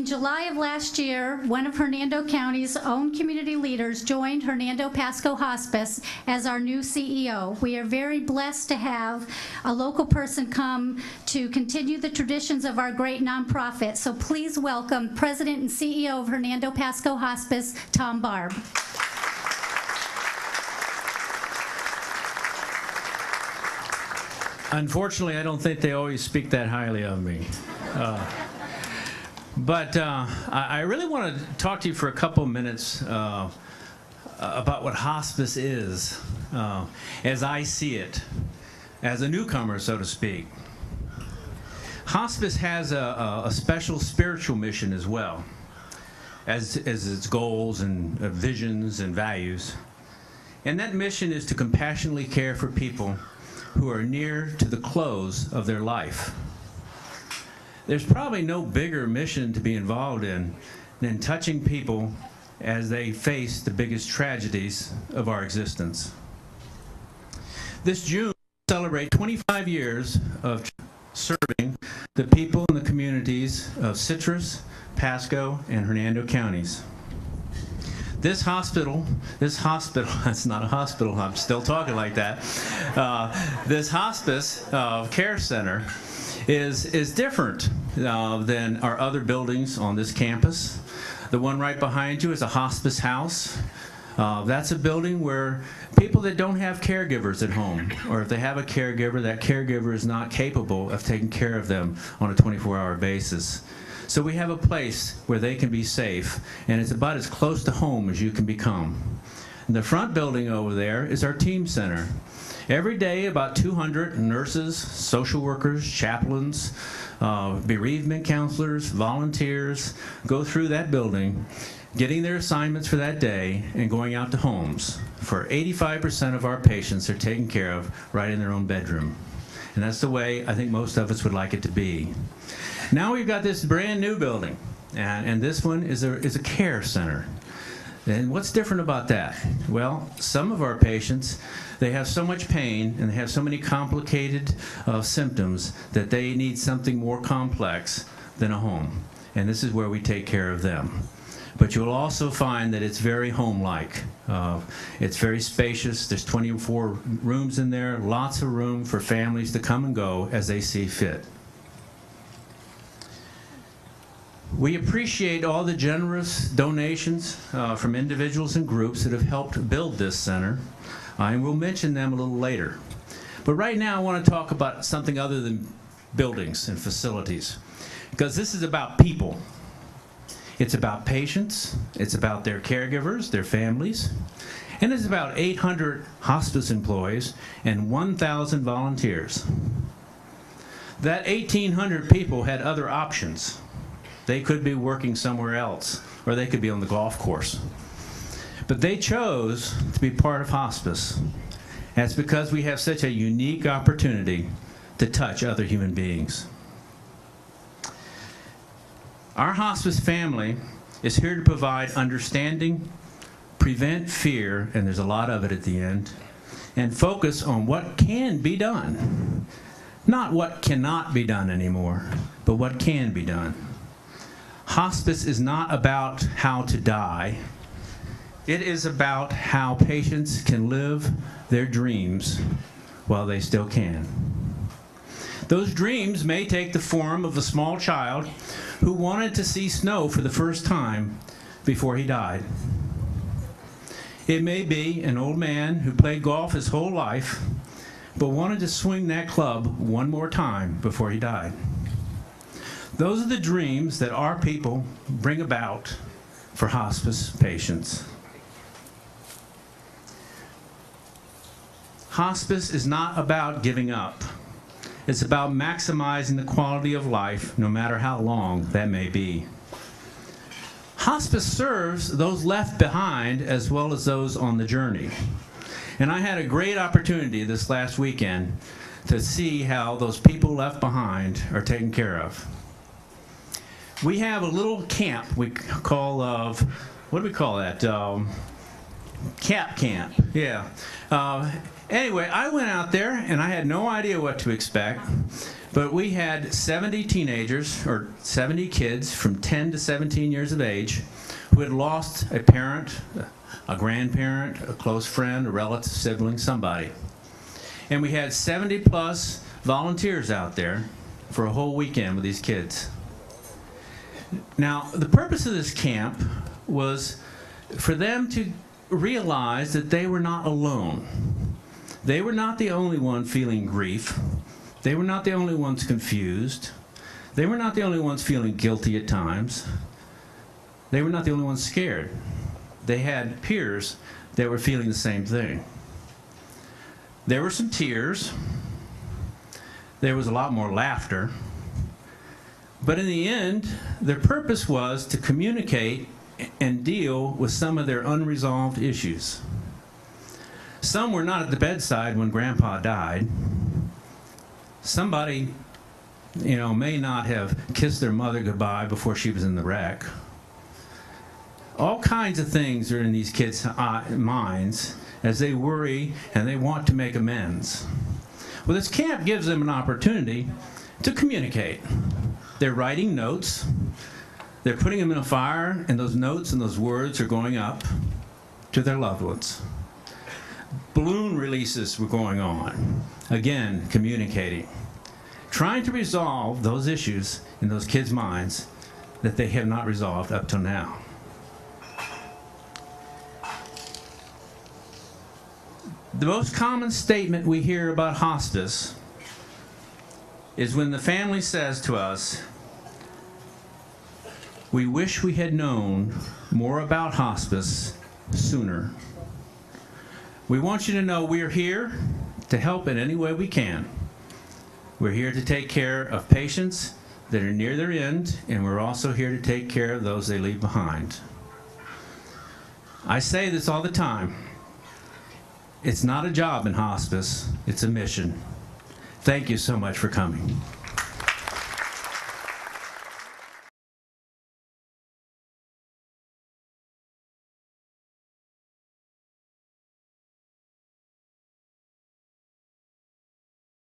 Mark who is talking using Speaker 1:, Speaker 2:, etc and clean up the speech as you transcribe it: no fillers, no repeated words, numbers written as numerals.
Speaker 1: In July of last year, one of Hernando County's own community leaders joined Hernando Pasco Hospice as our new CEO. We are very blessed to have a local person come to continue the traditions of our great nonprofit. So please welcome President and CEO of Hernando Pasco Hospice, Tom Barb.
Speaker 2: Unfortunately, I don't think they always speak that highly of me. But I really want to talk to you for a couple minutes about what hospice is, as I see it, as a newcomer, so to speak. Hospice has a special spiritual mission as well, as its goals and visions and values. And that mission is to compassionately care for people who are near to the close of their life. There's probably no bigger mission to be involved in than touching people as they face the biggest tragedies of our existence. This June, we celebrate 25 years of serving the people in the communities of Citrus, Pasco, and Hernando counties. This hospital, it's not a hospital, I'm still talking like that. This hospice care center is different than our other buildings on this campus. The one right behind you is a hospice house. That's a building where people that don't have caregivers at home, or if they have a caregiver, that caregiver is not capable of taking care of them on a 24-hour basis. So we have a place where they can be safe, and it's about as close to home as you can become. And the front building over there is our team center. Every day, about 200 nurses, social workers, chaplains, bereavement counselors, volunteers go through that building, getting their assignments for that day and going out to homes. For 85% of our patients are taken care of right in their own bedroom. And that's the way I think most of us would like it to be. Now we've got this brand new building, and this one is a care center. And what's different about that? Well, some of our patients, they have so much pain and they have so many complicated symptoms that they need something more complex than a home. And this is where we take care of them. But you'll also find that it's very home-like. It's very spacious. There's 24 rooms in there, lots of room for families to come and go as they see fit. We appreciate all the generous donations from individuals and groups that have helped build this center, and we'll mention them a little later. But right now I want to talk about something other than buildings and facilities, because this is about people. It's about patients, it's about their caregivers, their families, and it's about 800 hospice employees and 1,000 volunteers. That 1,800 people had other options. They could be working somewhere else, or they could be on the golf course. But they chose to be part of hospice. That's because we have such a unique opportunity to touch other human beings. Our hospice family is here to provide understanding, prevent fear, and there's a lot of it at the end, and focus on what can be done. Not what cannot be done anymore, but what can be done. Hospice is not about how to die. It is about how patients can live their dreams while they still can. Those dreams may take the form of a small child who wanted to see snow for the first time before he died. It may be an old man who played golf his whole life but wanted to swing that club one more time before he died. Those are the dreams that our people bring about for hospice patients. Hospice is not about giving up. It's about maximizing the quality of life, no matter how long that may be. Hospice serves those left behind as well as those on the journey. And I had a great opportunity this last weekend to see how those people left behind are taken care of. We have a little camp we call what do we call that? Camp. Yeah. Anyway, I went out there and I had no idea what to expect, But we had 70 teenagers, or 70 kids from 10 to 17 years of age, who had lost a parent, a grandparent, a close friend, a relative, sibling, somebody. And we had 70 plus volunteers out there for a whole weekend with these kids. Now, the purpose of this camp was for them to realize that they were not alone. They were not the only one feeling grief. They were not the only ones confused. They were not the only ones feeling guilty at times. They were not the only ones scared. They had peers that were feeling the same thing. There were some tears. There was a lot more laughter. But in the end, their purpose was to communicate and deal with some of their unresolved issues. Some were not at the bedside when Grandpa died. Somebody, may not have kissed their mother goodbye before she was in the wreck. All kinds of things are in these kids' minds as they worry and they want to make amends. Well, this camp gives them an opportunity to communicate. They're writing notes. They're putting them in a fire, and those notes and those words are going up to their loved ones. Balloon releases were going on. Again, communicating. Trying to resolve those issues in those kids' minds that they have not resolved up till now. The most common statement we hear about hospice is when the family says to us, "We wish we had known more about hospice sooner." We want you to know we're here to help in any way we can. We're here to take care of patients that are near their end, and we're also here to take care of those they leave behind. I say this all the time. It's not a job in hospice, it's a mission. Thank you so much for coming.